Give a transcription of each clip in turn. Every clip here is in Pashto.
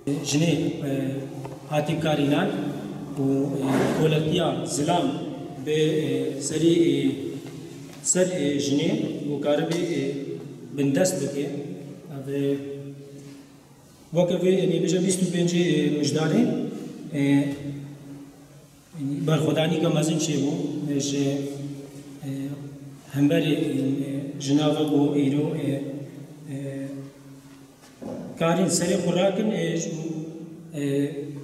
جني هاتي كارينان وكولتيا زلام بسري سر جني وكاربي بندست بكي وكفي يعني بيجا بيستو بينجي مجداري برخداني كمازن شيبو مش همبري جنابه بو ايرو كارين سري خوراكن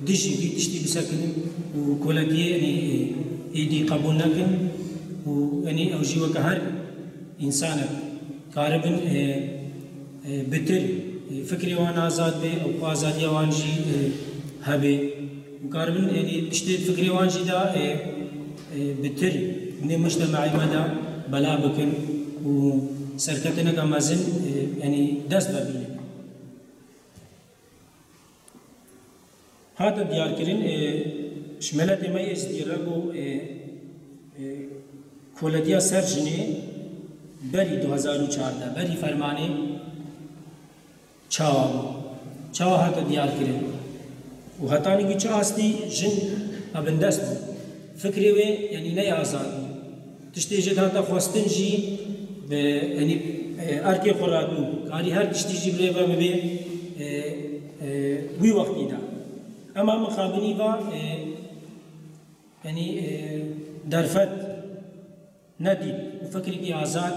دجي في تشتي بسكن وكولاتي يعني ايدي قبول نكن ويعني اوجي وكهر انسان كاربن بتر فكري وانا آزاد بي او آزادي وانجي هبي وكاربن يعني تشتي فكري وانجي دا بتر من مجتمعي مدى بلا بكن وسركتنا كمازن يعني دست ببيني هذا ديار كرين شملت ما يزديرجو كولديا سرجني بري 2014 بري فرماني چاوا هذا ديار كرين وهتاني كي چاستي جن ابندست فكري وي يعني لا آزاد تشتي جد هذا خواستنجي يعني اركي خوراكو كاري هر تشتي جي بريبا مبي وي وقتي دا اما مخابني با يعني درفت ندي وفكري كي آزاد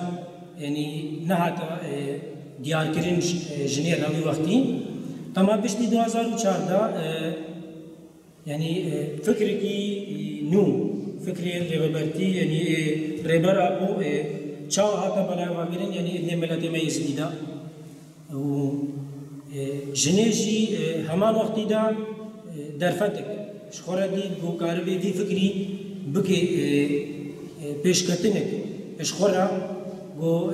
يعني نهات ديار كرين جنير هاوي وقتي تمام بشتي 2014 يعني فكري كي نو فكري ريبرتي يعني ريبر ابو چاو هاتا بلا واگرين يعني ابن ملت ما يزيدا و جنيجي همان وقتي دا درفتك شخورا دي گو کاربي دي فكري بكي پیشکتنك شخورا گو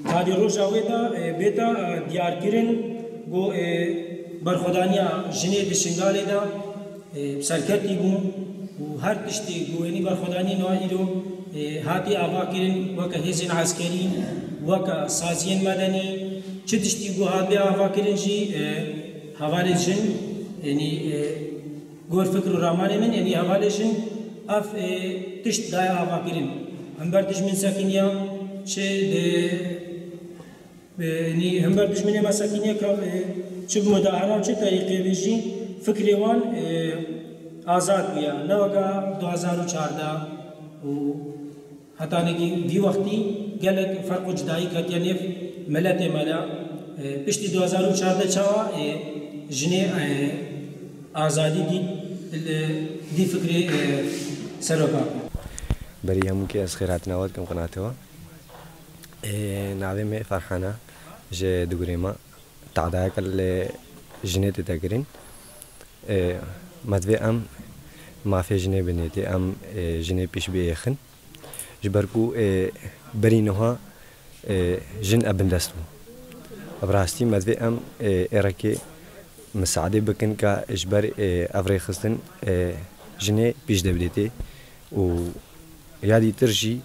تادي روجا ويدا بيتا ديار كرين گو برخدانيا جني دشنگالي دا سرکتی بون و هر تشتی گوینی برخدانی نوائیرو هاتی آبا کرن وکا هزین عسکری وکا سازین مدنی چه تشتی گو هاتی آبا کرن جی حوالی جن یعنی گور فکر و رامان من یعنی حوالی جن اف تشت دای آبا کرن هم بر دشمن ساکنیا چه یعنی هم بر دشمن ما ساکنیا که چه مداهره و چه طریقه بیجی فکری وان آزاد بیا نوگا 2014 و حتی نگی دی وقتی گلک فرق جدایی کرد یعنی ملت ملا پشتی 2014 چوا جنی آزادی دی فکری سروکا بري هم كي أسخيرات نواد كم قناتها نعلم فرحانة جا دقريما تعداك اللي جنيت تقرين مدفع أم ما في جنيه بنيتي أم جنيه بيش بيخن جبركو برينها جن أبن دستو أبراستي مدفع أم إراكي مساعدة بكن كإجبار أفري خستن جنيه بيش دبليتي و يادي ترجي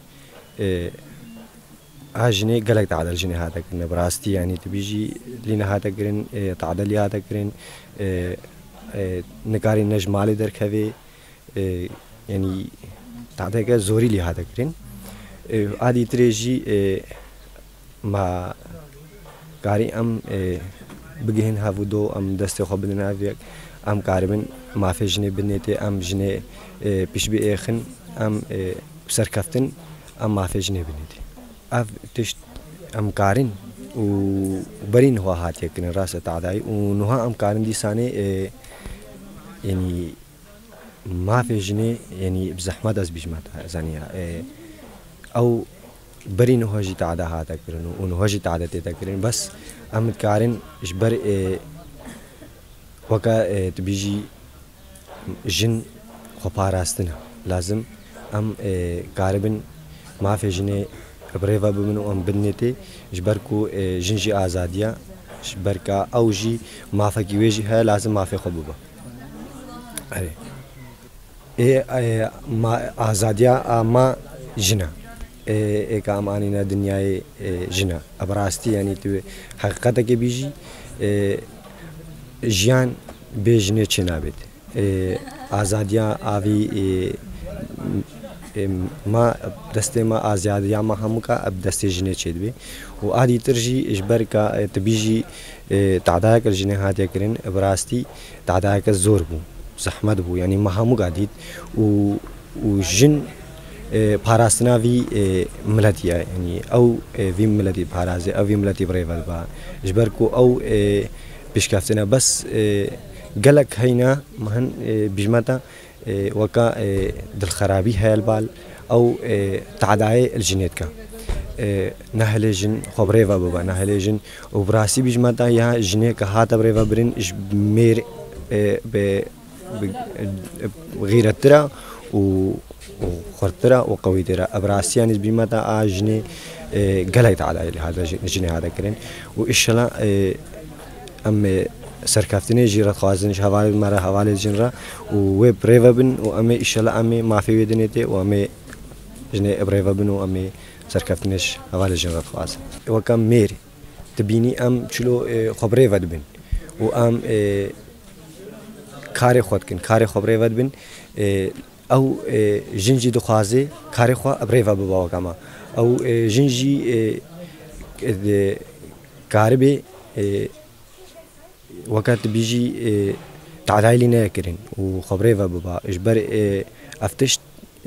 هاجني قالك تعدل جني هذا كنا براستي يعني تبيجي لنا هذا كرين تعدل هذا كرين نكاري نجمالي دركبي يعني تعدل زوري لي هذا كرين عادي ترجي ما كاري أم بجهن هافودو أم دست خبرنا فيك أم كاربن ما في جني بنيتي أم جني بيش بيخن أم سركفتن أم ما في جني بنيتي أف تشت أم كارين وبرين هو هاتي كن راس تعداي ونها أم كارين دي سانة يعني ما في جني يعني بزحمة از بيجمات زانية أو برين هو جي تعدا هاتا كرن ونهو جي تعدا تيتا كرن بس أم كارين إجبر وكا تبيجي جن خباراستنا لازم أم كاربن ما في جني بريفا بمنو أم بنيتي جبركو جنجي آزادية جبركا أو جي ما فكي وجهها لازم ما في خبوبة ما آزادية ما جنا كام أنينا دنيا جنا أبراستي يعني تو حقيقتك بيجي ژیان بێ ژنێ چێ نابێت ئازادیا ئاوی ما دەستێ ما ئازادیاما هەمووکە ئەب دەستێ ژنێ چێ دەبێ و ئادی ترژی ژبەر کە تبیژی تعدایەکە ژنێ هاتێکردن بڕاستی تعدایەکە زۆر بوو زەحمەت بوو ینی ما هەموو گادیت و ژن پاراستناوی ملەتیە ینی ئەو وی ملەتی پارازێ ئەو وی ملەتی بڕێڤەت بە ژبەر و ئەو پێشکەفتنە بەس گەلک هەینە هەن بیژمەتە وەکە دڵخەرابی هەیە البال ئەو تعدایە الژنێتکە نەهەلێ ژن خۆ بڕێڤە ببە نەهەلێ ژن و بڕاستی بیژمەتە یا ژنێکە هاتە بڕێڤە برن مێر غیرەترە و خورترە و قویترە ئەبراستیانیش بیمەتە ئاژنێ گەلای تعدای هذا ژنێ هاتەکردن و ئیشەڵا ئەم سەرکەفتنێژی ڕەتخوازنش هەواڵێت مەرە هەواڵێت ژنرە و وێ بڕێڤە بن و ئەمێ ئیشەڵا ئەمێ مافێ دێنێتێ و ئەمێ ژنێ بڕێڤە بن و ئەمێ سەرکەفتنێش هەواڵێت ژن ڕەتخواز وەکەم مێر تبینی ئەم چلۆ خۆ بڕێڤە بن و ئەم کارێ خۆتکن کارێ خۆ بڕێڤە بن ئەو ژنجی دخوازێ کارێ خوا بڕێڤە ببەوەکەمە ئەو ژنجی کاربێ وەکات بیژی تعدایلی نەیەکردن و خۆ بڕێڤە ببە ژبەر ئەفتشت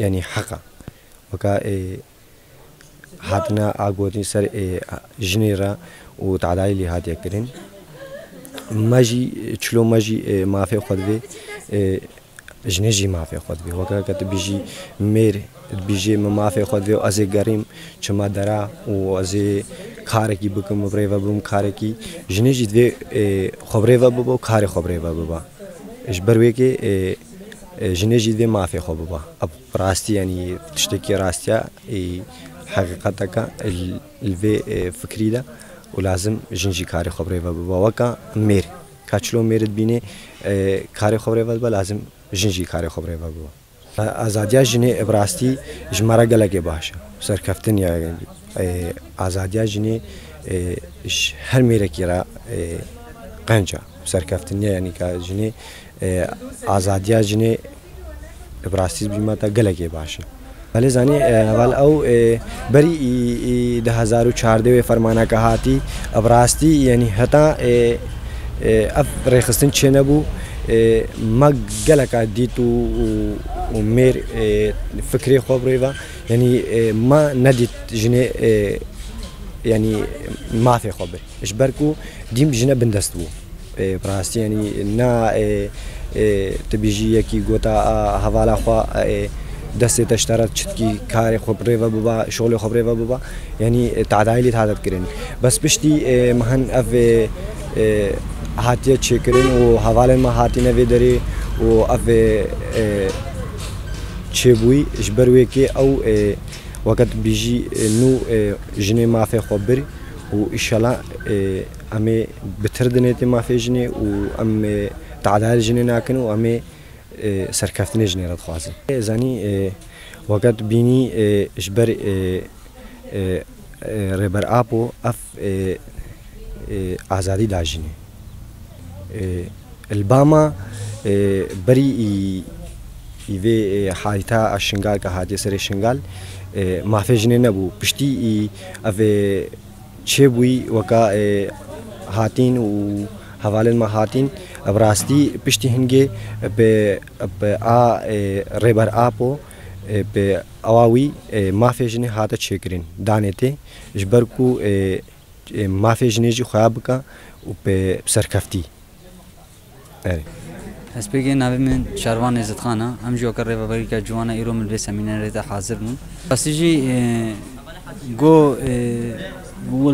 ینی حەقە وەکە هاتنە ئاگۆتنی سەر ژنێرە و تعدایلی هاتیەکردن مەژی چلۆ مەژی مافێ خۆت بێ ژنێژی مافێ خۆت بێ وەکە کە تبیژی مێر بیژێ مافێ خۆت بێ و ئەزێ گەڕیم چما دەرا و ئەزێ کارێکی بکەم و بڕێڤە بم کارێکی ژنێژی دوێ خۆ بڕێڤە ببە و کارێ خۆ بڕێڤە ببە ژبەر وێکێ ژنێژی دوێ مافێ خۆ ببە ڕاستی ینی تشتێکی ڕاستیە حەقیقەتەکە لێ فکریدا و لازم ژنجی کارێ خۆ بڕێڤە ببە وەکە مێر کاچلۆ مێرت بینێ کارێ خۆ بڕێڤە بە لازم ژنجی کارێ خۆ بڕێڤە ببە ئازادیا ژنێ بڕاستی ژمارە گەلەکێ باشە سەرکەفتن ئازادیا ژنێ هەر مێرەکیرا قەنجە سەرکەفتنیە ینی کە ژنێ ئازادیا ژنێ بڕاستی بیمەتە گەلەکێ باشە بەڵێ زانی هەواڵ ئەو بەری 2014 فەرمانەکە هاتی ئەبڕاستی ینی هەتا ئەف ڕێخستن چێ نەبوو مە گەلەکە دیت و مێر فکرێ خۆ بڕێڤە ینی ما نەدیت ژنێ ینی مافێ خۆ بێ ژبەر و دیم ژنە بندەست بوو بڕاستی ینی نا تبیژی یەکی گۆتا هەواڵە خوا دەستێتە شتەرە چتکی کارێ خۆ بڕێڤە ببە شغڵی خۆ بڕێڤە ببە ینی تعدایلی هاتەکردن بەس پشتی هەن ئەف هاتیە چێکردن و هەواڵێن مە هاتی نەوێ دەرێ و ئەف چێبووی ژبەر وێکێ ئەو وەکەت بیژی نو ژنێ مافێ خۆ بر و ئیشەڵا ئەمێ بتر دنێتێ مافێ ژنێ و ئەم تعدای ژنێ ناکەن و ئەمێ سەرکەفتنێ ژنێ ڕەتخوازن زانی وەکەت بینی ژبەر ڕێبەر ئاپ و ئەف ئازادی داژینێ الباما بەری ئیڤێ حالیتا ئەشنگال کە هاتیە سەرێ شنگال مافێ ژنێ نەبوو پشتی ئەvێ چێ بووی وەکە هاتین و هەواڵێن مە هاتین ئەبڕاستی پشتی هەنگێ ڕێبەر ئاپۆ ئەواوی مافێ ژنێ هاتە چێکردن دانێتێ ژبەر و مافێ ژنێژی خۆیا بکە و سەرکەفتی هەسپێکی ناوی من شاروان عێزەتخانە ئەم ژیۆکە ڕێبەبەریکە جوانە ئیرۆ من بێ سەمینەرێتە حازر بوون ڕاستیژی گۆ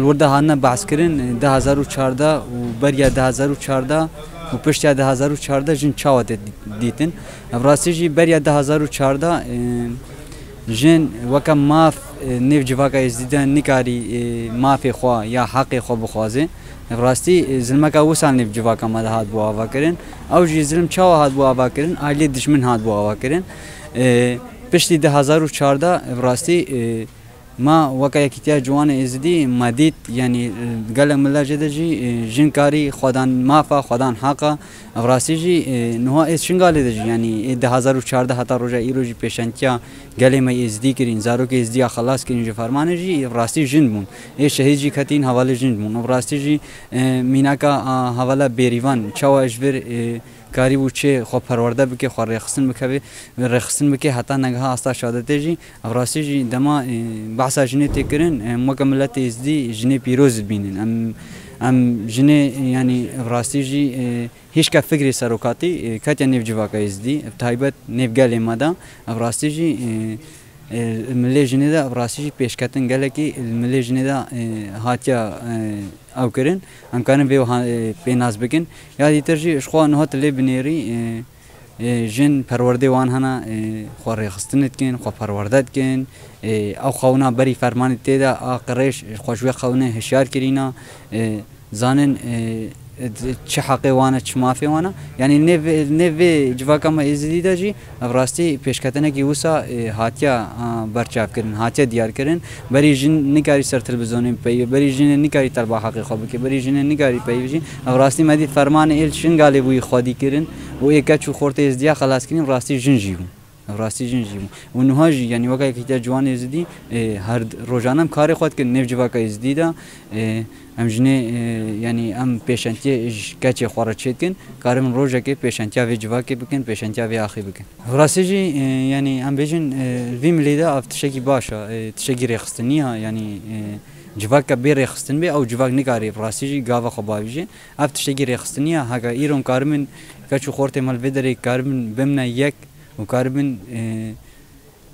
وردە هاتنە بەحسکردن 2014 و بەریە 2014 و پشتیا 2014 ژن چاوە دیتن ڕاستیژی بەریە 2014 ژن وەکە ماف نێو جیڤاکە ئێزیدە نیکاری مافێ خوا یا حەقێ خۆ بخوازێ ڕاستی زلمەکە وسان نێو جیڤاکەمە هات بۆ ئاواکردن ئەو ژی زلم چاوە هات بۆ ئاواکردن ئالێ دژمن هات بۆ ئاواکردن پشتی 2014 ڕاستی ما وكا يكتيا جوان ازدي ماديت يعني قال ملا جدجي جن كاري خدان مافا خدان حقا افراسيجي نو اس شنغال دجي يعني 2014 حتى روجا ايروجي بيشانتيا قال ما ازدي كرين زارو كي ازدي خلاص كرين جو فرمانجي افراسي جن بون اي شهيجي كاتين حواله جن بون افراسيجي ميناكا حواله بيريوان چاو اجبر کاری و چه خب پرورده بکه خو رخصن بکه حتی نگاه استا شادته جی افراسی جی دما بحث جنه تکرن مکملات ازدی جنه پیروز بینن ام جنه یعنی افراسی جی هیچ که فکری سروکاتی کات نیف جواکا ازدی تایبت نیف گلی مادا افراسی جی الملي جنيدا براسي بيشكتن قال لك الملي جنيدا هاتيا او كرن ام كان بيو بيناس بكن يا ترجي شخو انه تلي بنيري جن پروردي وان هنا خوري خستنت كن خو پروردت كن او خونا بري فرمان تيدا اقريش خوشوي خونا هشيار كرينا زانن چه حقی وانا چه مافی وانا یعنی نو جواکا ما ازدیده جی افراستی پیشکتنه کی وسا هاتیا برچاف کردن هاتیا دیار کردن بری جن نکاری سر تلویزیون پی بری جن نکاری تربا حقی خواب که بری جن نکاری پی جی افراستی مدی فرمان ایلشن گالی بوی خودی کردن و ایکا چو خورت ازدیا خلاص کردن افراستی جن جیون راستی جنجیم و نهاجی یعنی وقتی که جوان ازدی هر روزانم کار خود که نف جواکا ازدیدا ام جنه یعنی ام پیشنتی کچه خوره چیکن کارم روزه که پیشنتی و جواکی بکن پیشنتی و آخی بکن راستی جی یعنی ام بیشن ویم لیدا افتشکی باشه تشکی رخصتنیه یعنی جواک بیر رخصتن به او جواک نکاری راستی جی گاوا خبابیجه افتشکی رخصتنیه هاگا ایرون کارمن کچه خورت مال بدری کارمن بمنا یک وكاربن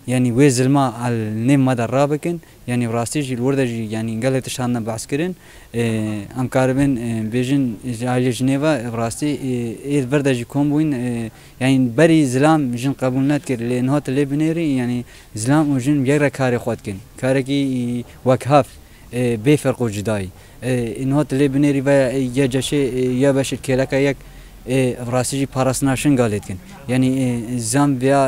يعني ويزل ما على النيم مدى الرابكن يعني براستيجي الوردجي يعني قالت شاننا بعسكرين ام كاربن بيجن على جنيفا براستي ايه بردجي كومبوين يعني بري زلام جن قبولنات كر لان هوت اللي بنيري يعني زلام وجن بيقرا كاري خوتكن كاركي وكهاف بيفرقوا جداي ان هوت اللي بنيري يا جشي يا باش الكيلكا يك براستی پاراسناشن گالید کن یعنی زم بیا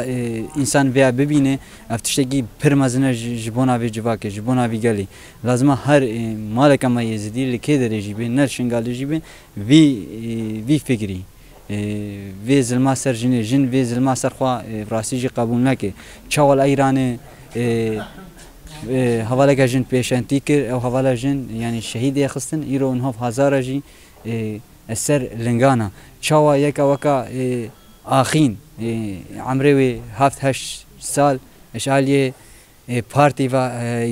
انسان بیا ببینه افتشتگی پرمزنه جبونا وی جواکه جبونا وی گلی لازم هر مالک ما یزدی لکه درجی به نرشن گالی جیبه وی فکری وی زلما سر جن وی زلما سر خوا براستی قبول نکه چاول ایرانه حواله جن پیشنتی کر او حواله جن یعنی شهید خستن ایرو انها هزار جی السر لنجانا شوا يكا وكا آخين عمري هفت هش سال اشعالي بارتي و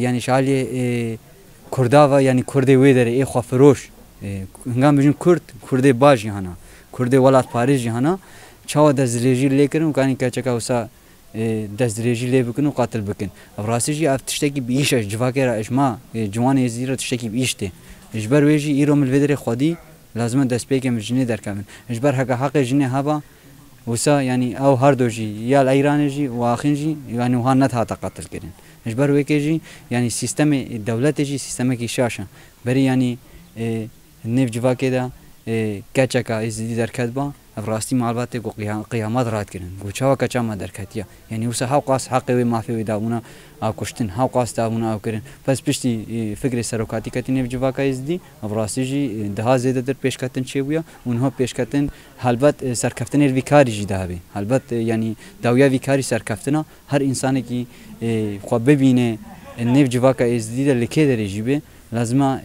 يعني اشعالي كرداوا يعني كردي ويدر اي خفروش هنگام بجن كردي باجي هنا كردي ولات باريس هنا شوا دزريجي ليكرن وكاني كاچكا وسا دزريجي لي بكن وقاتل بكن راسيجي افتشتكي بيش جواكرا اجما جوان يزير تشتكي بيشتي اجبر ويجي ايرو من الفدري خودي لازم دست پیکم جنی در کامن اجبر حق جنی هوا وسا يعني او هر دوجي يا الايران جي واخين جي يعني وهانت هاتا قتل كرين اجبر ويكي يعني سيستم الدولة جي سيستم كي شاشة بري يعني النيف جوا كده كاتشكا ازدي در كتبا راستي معلومات قيامات رات كرين وشوا كاتشا ما در كاتيا يعني وسا هاو قاس حقي ما في داونا او كشتن هاو قاس داونا او كرين بس بشتي فكرة سروكاتي كاتي نيف جوا كايزدي راستي جي ده زيادة در پیش كاتن شيويا ونها پیش كاتن حالبات سركفتن الفيكاري جي دهبي حالبات يعني داويا فيكاري سركفتنا هر انسان كي خو ببينه النيف جوا كايزدي اللي كده رجيبه لازم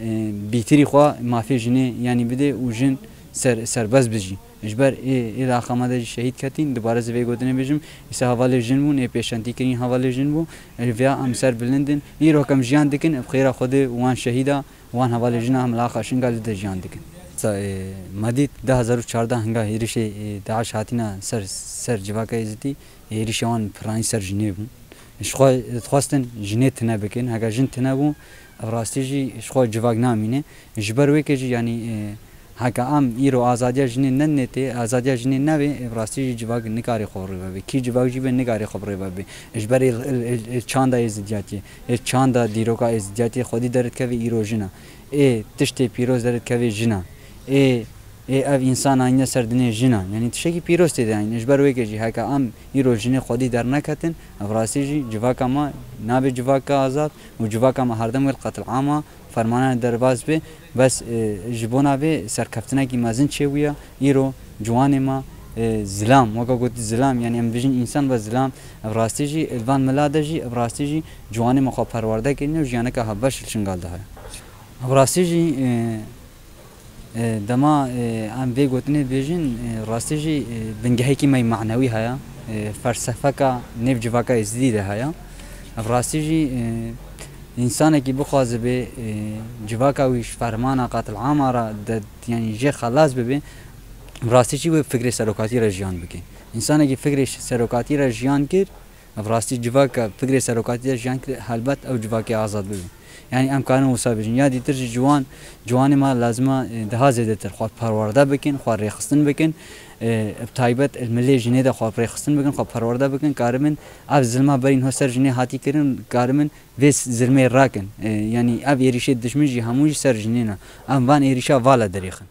بيتري خو ما في جنه يعني بده وجن سرباز بجي اجبر الى خماده شهید کتین دوباره زوی گودنه بجم ایسا حواله جنبون ای پیشنتی کنی حواله جنبو الویا امسر بلندن ای رو کم جیان دکن بخیر خود وان شهیدا وان حواله جنا هم لاخاشن گال د جیان دکن مدید 2014 هنگا هیرش داعش هاتینا سر جواکا ازتی هیرش وان پرانی سر جنیب خواستن جنیت نبکن هگا جن تنبو راستی جی شخو جواک نامینه اجبر وکجی یعنی هکا ام ایرو آزادیا جنی ننته آزادیا جنی نوی راستی جواگ نکاری خبره ببی کی جواگ جیب نکاری خبره ببی اجباری چاندا ازدیاتی چاندا دیروکا ازدیاتی خودی درد کوی ایرو جنا تشتی پیروز درد کوی جنا اف انسان آینه سر دنیا جنا یعنی تشکی پیروز تیده این اجبار وی که هک ام ایرو جنی خودی در نکتن افراسی جی جواکا ما ناب جواکا آزاد و جواکا ما هردم القتل عامه فرمانه درباز به بس جبونا به سرکفتنه کی مازن چویا ایرو جوان ما زلام وقا قلت زلام يعني ام بيجن انسان بزلام افراستيجي الفان ملادجي افراستيجي جواني مخا پرورده كينو جيانك هبش شنگال ده افراستيجي دما ام بي قلتني بيجن راستيجي بنجهي كي ماي معنوي هيا فلسفه كا نيف جواكا جديده هيا افراستيجي انسان کی بخواز به جواکا ویش فرمانه قاتل عامه يعني جي خلاص ببي راستی چی و فکر سرکاتی را جیان بکن انسانی که فکر سرکاتی را جیان کرد راستی جواکا فکر سرکاتی را جیان کرد حالبت او جواکی آزاد ببین یعنی امکانه مسابقین یا دیتر جوان ما لازمه ده زیاده تر خود پرورده بکن خود ریخستن بکن بتایبت الملی جنه ده خود ریخستن بکن خود پرورده بکن کارمن اب ظلم برین هستر جنه هاتی کردن کارمن ویس ظلم راکن یعنی اب ایریشه دشمن جی همونج سر جنه نه ام وان ایریشه والا دریخن